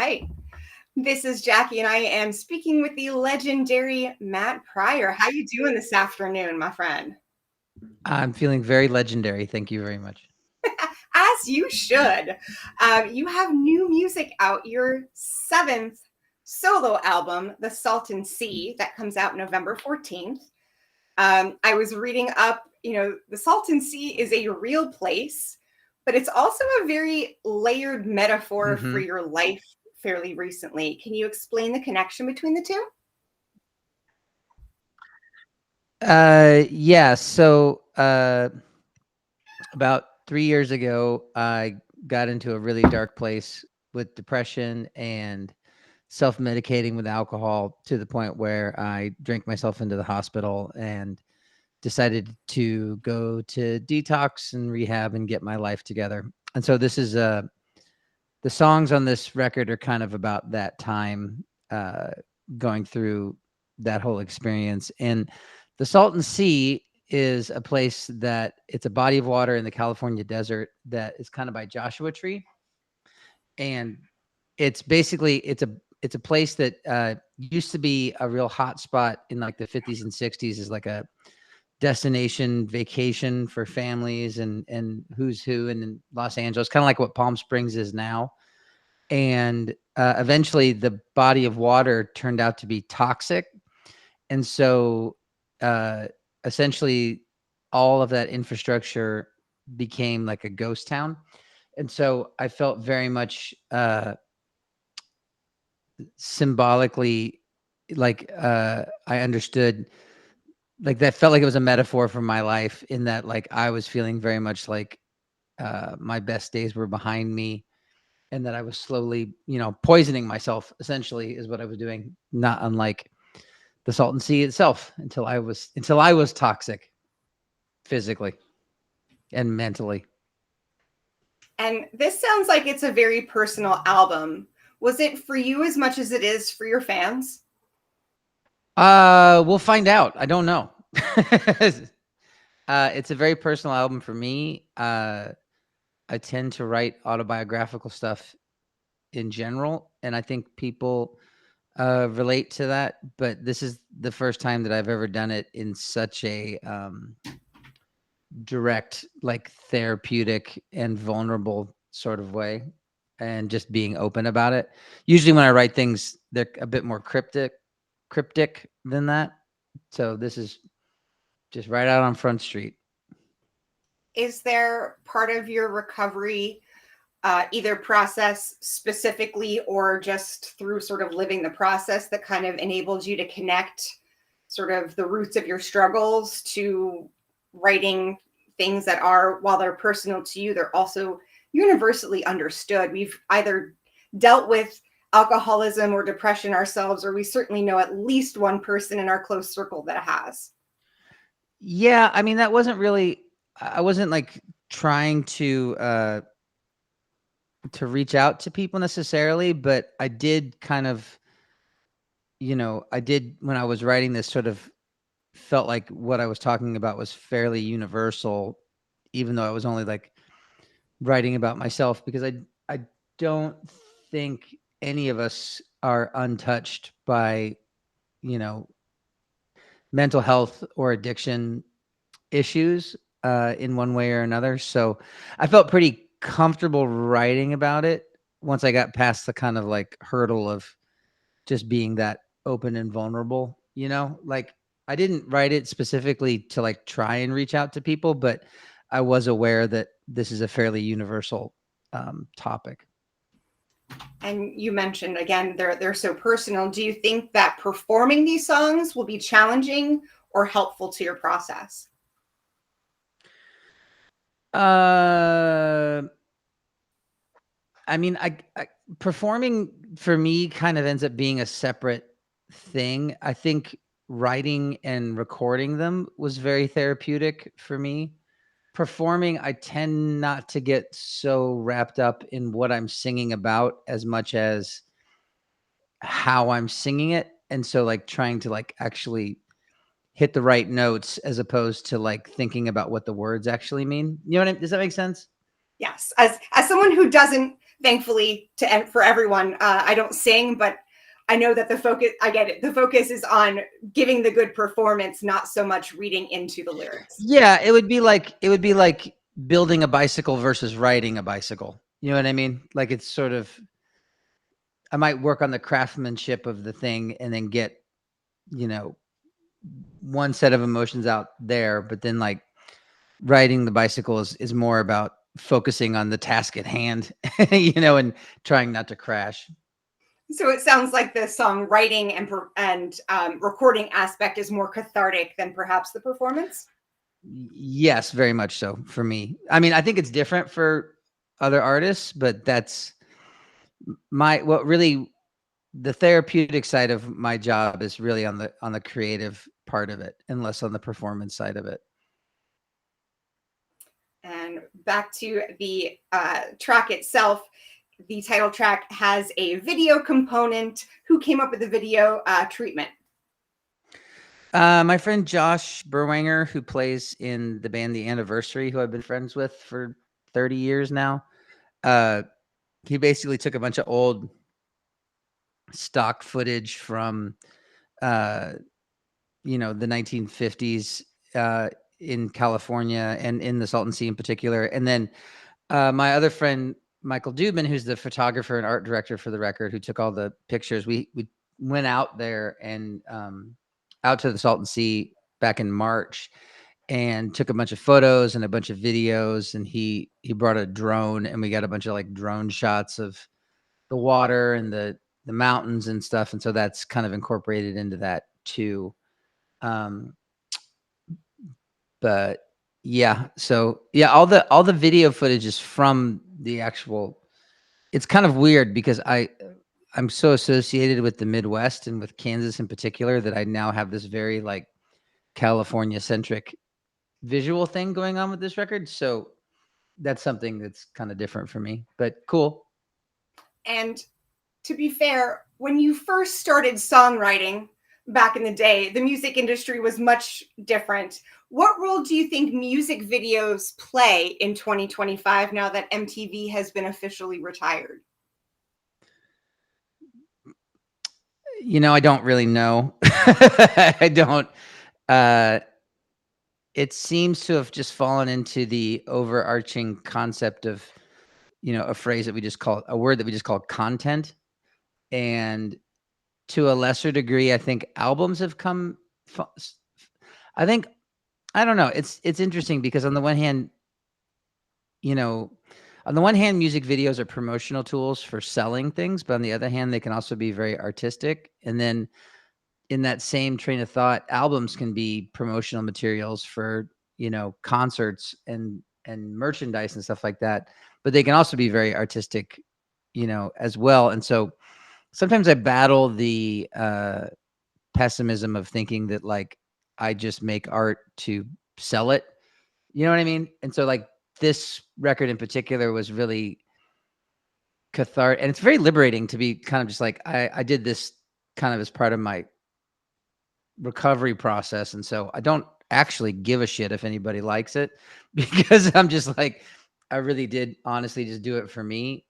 right. This is Jackie, and I am speaking with the legendary Matt Pryor. How you doing this afternoon, my friend? I'm feeling very legendary. Thank you very much. As you should. You have new music out, your seventh solo album, The Salton Sea, that comes out November 14th. I was reading up, the Salton Sea is a real place, but it's also a very layered metaphor for your life fairly recently. Can you explain the connection between the two? Yeah. So about 3 years ago, I got into a really dark place with depression and self-medicating with alcohol to the point where I drank myself into the hospital and decided to go to detox and rehab and get my life together. And so this is the songs on this record are kind of about that time, going through that whole experience. And the Salton Sea is a place that it's a body of water in the California desert that is kind of by Joshua Tree. And it's basically it's a place that used to be a real hot spot in like the 50s and 60s, is like a destination vacation for families and who's who in Los Angeles, kind of like what Palm Springs is now. And eventually the body of water turned out to be toxic. And so essentially all of that infrastructure became like a ghost town. And so I felt very much symbolically like I understood, like that felt like it was a metaphor for my life, in that like I was feeling very much like my best days were behind me, and that I was slowly, poisoning myself, essentially, is what I was doing, not unlike the Salton Sea itself, until I was toxic physically and mentally. And this sounds like it's a very personal album. Was it for you as much as it is for your fans? We'll find out. I don't know. It's a very personal album for me. I tend to write autobiographical stuff in general, and I think people relate to that. But this is the first time that I've ever done it in such a direct, like therapeutic and vulnerable sort of way, and just being open about it. Usually when I write things, they're a bit more cryptic than that. So this is just right out on Front Street. Is there part of your recovery, either process specifically or just through sort of living the process, that kind of enables you to connect sort of the roots of your struggles to writing things that are, while they're personal to you, they're also universally understood? We've either dealt with alcoholism or depression ourselves, or we certainly know at least one person in our close circle that has. Yeah, I mean, that wasn't really, I wasn't like trying to reach out to people necessarily, but I did kind of, I did, when I was writing this, sort of felt like what I was talking about was fairly universal, even though I was only like writing about myself, because I don't think any of us are untouched by, you know, mental health or addiction issues in one way or another. So I felt pretty comfortable writing about it once I got past the kind of like hurdle of just being that open and vulnerable, like I didn't write it specifically to like try and reach out to people, but I was aware that this is a fairly universal topic. And you mentioned again, they're so personal. Do you think that performing these songs will be challenging or helpful to your process? Uh, I mean, I performing for me kind of ends up being a separate thing. I think writing and recording them was very therapeutic for me. Performing, I tend not to get so wrapped up in what I'm singing about as much as how I'm singing it. And so like trying to like actually hit the right notes as opposed to like thinking about what the words actually mean. You know what I mean? Does that make sense? Yes. As someone who doesn't thankfully for everyone, I don't sing, but I know that the focus, I get it. The focus is on giving the good performance, not so much reading into the lyrics. Yeah, it would be like building a bicycle versus riding a bicycle. You know what I mean? Like it's sort of, I might work on the craftsmanship of the thing and then get, you know, one set of emotions out there, but then like riding the bicycle is more about focusing on the task at hand, you know, and trying not to crash. So it sounds like the songwriting and recording aspect is more cathartic than perhaps the performance. Yes, very much so for me. I mean, I think it's different for other artists, but that's what really the therapeutic side of my job is really on the creative part of it and less on the performance side of it. And back to the track itself, the title track has a video component. Who came up with the video treatment? My friend Josh Berwanger, who plays in the band The Anniversary, who I've been friends with for 30 years now. He basically took a bunch of old stock footage from, you know, the 1950s in California and in the Salton Sea in particular. And then my other friend, Michael Dubin, who's the photographer and art director for the record, who took all the pictures, we went out there and out to the Salton Sea back in March and took a bunch of photos and a bunch of videos. And he brought a drone and we got a bunch of like drone shots of the water and the mountains and stuff. And so that's kind of incorporated into that too. Um, but yeah, so yeah, all the video footage is from the actual. It's kind of weird because I'm so associated with the Midwest and with Kansas in particular that I now have this very like California centric visual thing going on with this record. So that's something that's kind of different for me, but cool. And to be fair, when you first started songwriting back in the day, the music industry was much different. What role do you think music videos play in 2025 now that MTV has been officially retired? You know, I don't really know. I don't. Uh, it seems to have just fallen into the overarching concept of, you know, a word that we just call content. And to a lesser degree, I think albums have come. I think, I don't know. It's interesting because on the one hand, you know, on the one hand, music videos are promotional tools for selling things, but on the other hand, they can also be very artistic. And then in that same train of thought, albums can be promotional materials for, you know, concerts and merchandise and stuff like that. But they can also be very artistic, you know, as well. And so sometimes I battle the pessimism of thinking that like I just make art to sell it. You know what I mean? And so like this record in particular was really cathartic, and it's very liberating to be kind of just like I did this kind of as part of my recovery process, and so I don't actually give a shit if anybody likes it because I'm just like I really did honestly just do it for me.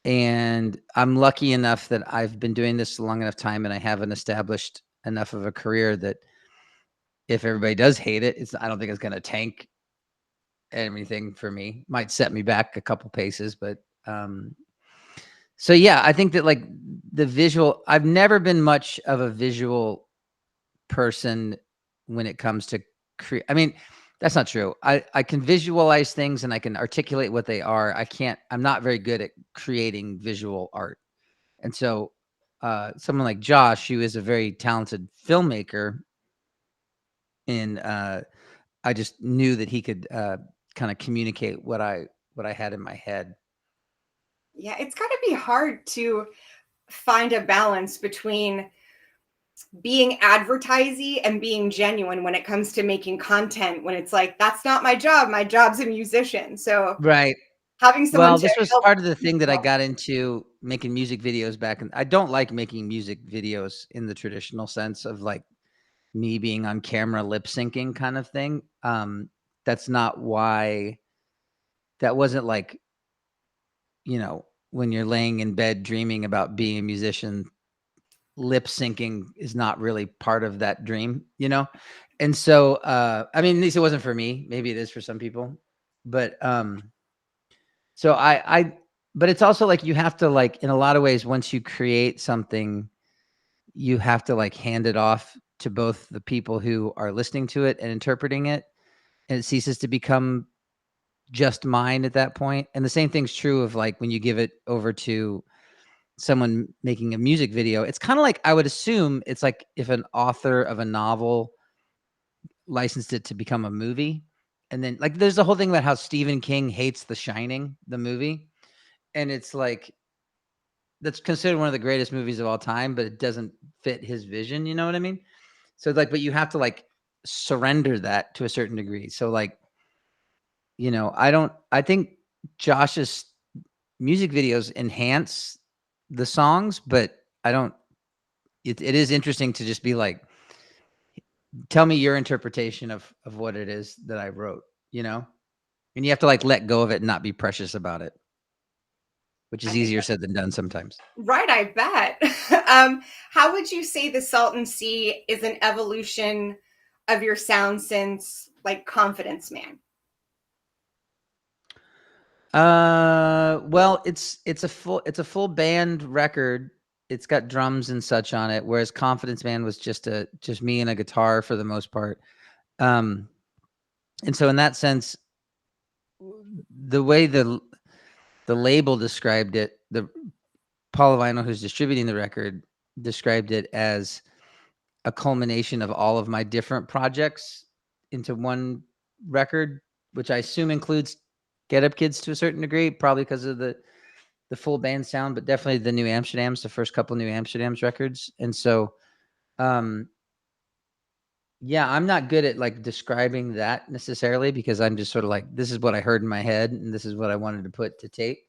And I'm lucky enough that I've been doing this a long enough time and I haven't established enough of a career that if everybody does hate it, I don't think it's going to tank anything for me. Might set me back a couple paces, but so yeah, I think that like the visual, I've never been much of a visual person when it comes to create. I mean, that's not true. I can visualize things and I can articulate what they are. I'm not very good at creating visual art. And so someone like Josh, who is a very talented filmmaker, and I just knew that he could kind of communicate what I had in my head. Yeah, it's got to be hard to find a balance between being advertising and being genuine when it comes to making content, when it's like that's not my job, my job's a musician. So Right. having someone Well, to this was help part of the thing that I people. got into making music videos back, and I don't like making music videos in the traditional sense of like me being on camera lip syncing kind of thing. That's not why. That wasn't like when you're laying in bed dreaming about being a musician, lip syncing is not really part of that dream. And so, I mean, at least it wasn't for me. Maybe it is for some people, but, so but it's also like, you have to like, in a lot of ways, once you create something, you have to like hand it off to both the people who are listening to it and interpreting it. And it ceases to become just mine at that point. And the same thing's true of like, when you give it over to someone making a music video. It's kind of like, I would assume it's like if an author of a novel licensed it to become a movie. And then like, there's the whole thing about how Stephen King hates The Shining, the movie. And it's like, that's considered one of the greatest movies of all time, but it doesn't fit his vision. You know what I mean? So like, but you have to like surrender that to a certain degree. So like, I think Josh's music videos enhance the songs, but I don't, it is interesting to just be like, tell me your interpretation of what it is that I wrote, you know? And you have to like let go of it and not be precious about it, which I is think easier that, said than done sometimes. right, I bet. How would you say the Salton Sea is an evolution of your sound since like Confidence Man? Well, it's a full band record. It's got drums and such on it, whereas Confidence Man was just me and a guitar for the most part. Um, and so in that sense, the way the label described it, the Paul Avino, who's distributing the record, described it as a culmination of all of my different projects into one record, which I assume includes Get Up Kids to a certain degree, probably because of the full band sound, but definitely the New Amsterdams, the first couple New Amsterdams records. And so, um, yeah, I'm not good at like describing that necessarily, because I'm just sort of like, this is what I heard in my head and this is what I wanted to put to tape.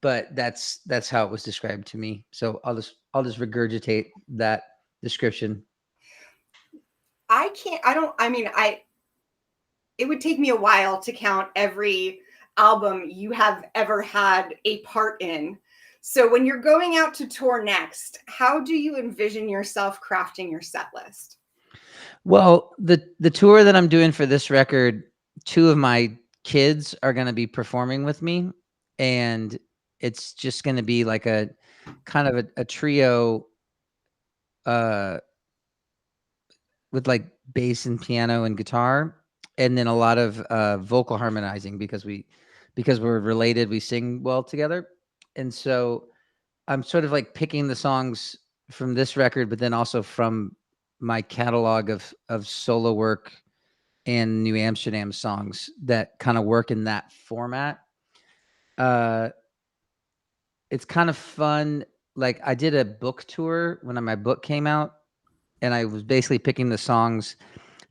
But that's how it was described to me. So I'll just regurgitate that description. I can't, I don't, I mean, it would take me a while to count every album you have ever had a part in. So when you're going out to tour next, how do you envision yourself crafting your set list? Well, the tour that I'm doing for this record, two of my kids are going to be performing with me, and it's just going to be like a kind of a trio, uh with like bass and piano and guitar, and then a lot of vocal harmonizing, because we're related, we sing well together. And so I'm sort of like picking the songs from this record, but then also from my catalog of solo work and New Amsterdam songs that kind of work in that format. Uh, it's kind of fun. Like, I did a book tour when my book came out, and I was basically picking the songs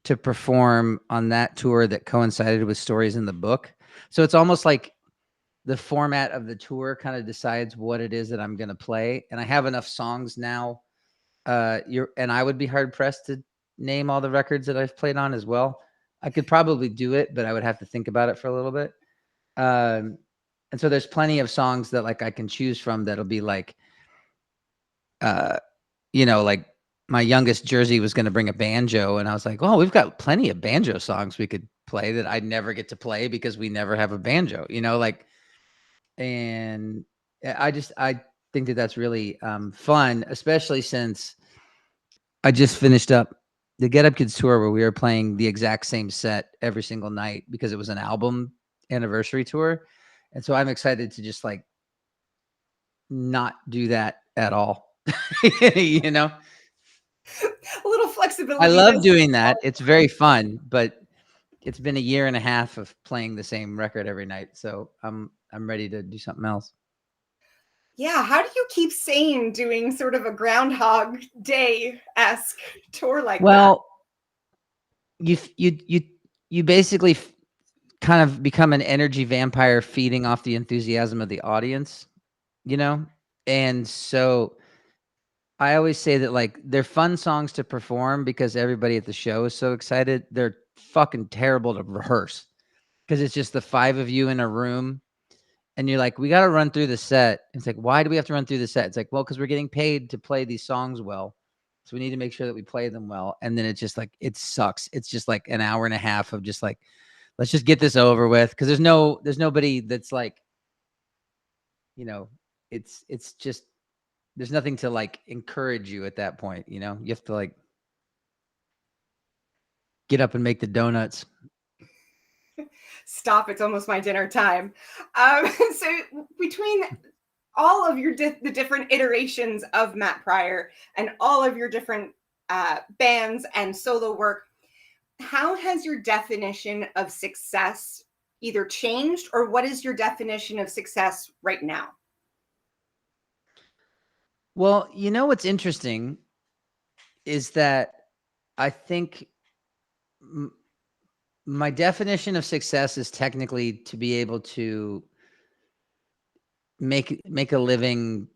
to perform on that tour that coincided with stories in the book. So it's almost like the format of the tour kind of decides what it is that I'm going to play. And I have enough songs now. And I would be hard pressed to name all the records that I've played on as well. I could probably do it, but I would have to think about it for a little bit. Um, and so there's plenty of songs that like I can choose from that'll be like, uh, like my youngest Jersey was going to bring a banjo, and I was like, "Oh, we've got plenty of banjo songs we could play that I'd never get to play because we never have a banjo." Like, and I think that that's really fun, especially since I just finished up the Get Up Kids tour where we were playing the exact same set every single night because it was an album anniversary tour, and so I'm excited to just like not do that at all. you know. A little I flexibility love does. doing that. It's very fun, but it's been a year and a half of playing the same record every night, so I'm ready to do something else. Yeah, how do you keep sane doing sort of a Groundhog Day-esque tour like that? Well, you basically kind of become an energy vampire feeding off the enthusiasm of the audience, you know? And so I always say that like they're fun songs to perform because everybody at the show is so excited. They're fucking terrible to rehearse because it's just the five of you in a room and you're like, we got to run through the set. It's like, why do we have to run through the set? It's like, well, because we're getting paid to play these songs well. So we need to make sure that we play them well. And then it's just like, it sucks. It's just like an hour and a half of just like, let's just get this over with. Cause there's nobody that's like, you know, it's just, there's nothing to like encourage you at that point. You know, you have to like get up and make the donuts. Stop, it's almost my dinner time. So between all of the different iterations of Matt Pryor and all of your different bands and solo work, how has your definition of success either changed, or what is your definition of success right now? Well, you know what's interesting is that I think my definition of success is technically to be able to make a living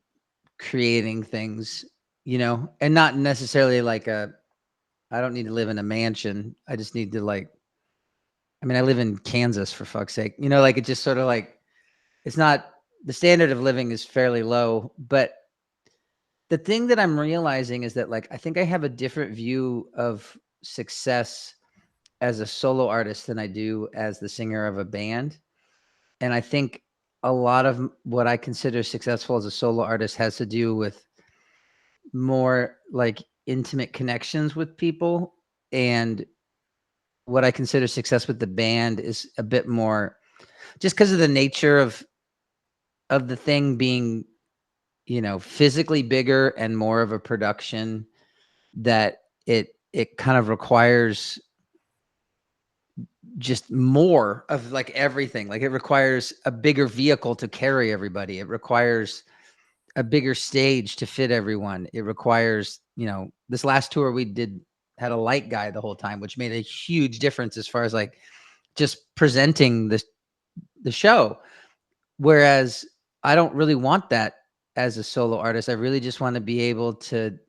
creating things, you know, and not necessarily like I don't need to live in a mansion. I just need to like, I mean, I live in Kansas for fuck's sake, you know, like it just sort of like, it's not, the standard of living is fairly low, but the thing that I'm realizing is that like, I think I have a different view of success as a solo artist than I do as the singer of a band. And I think a lot of what I consider successful as a solo artist has to do with more like intimate connections with people. And what I consider success with the band is a bit more just because of the nature of the thing being, you know, physically bigger and more of a production, that it kind of requires just more of like everything. Like it requires a bigger vehicle to carry everybody. It requires a bigger stage to fit everyone. It requires, you know, this last tour we did had a light guy the whole time, which made a huge difference as far as like just presenting the show. Whereas I don't really want that as a solo artist. I really just want to be able to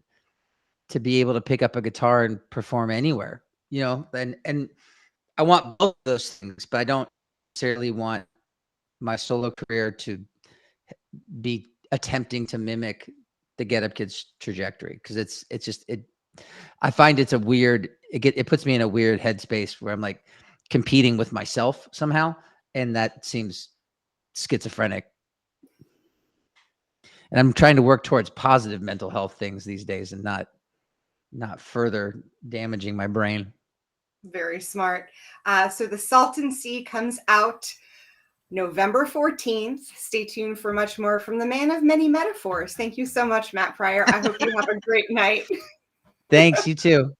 pick up a guitar and perform anywhere, you know, and I want both of those things, but I don't necessarily want my solo career to be attempting to mimic the Get Up Kids trajectory, because it's just I find it's a weird, it puts me in a weird headspace where I'm like competing with myself somehow, and that seems schizophrenic. And I'm trying to work towards positive mental health things these days and not further damaging my brain. Very smart. So the Salton Sea comes out November 14th. Stay tuned for much more from the man of many metaphors. Thank you so much, Matt Pryor. I hope you have a great night. Thanks, you too.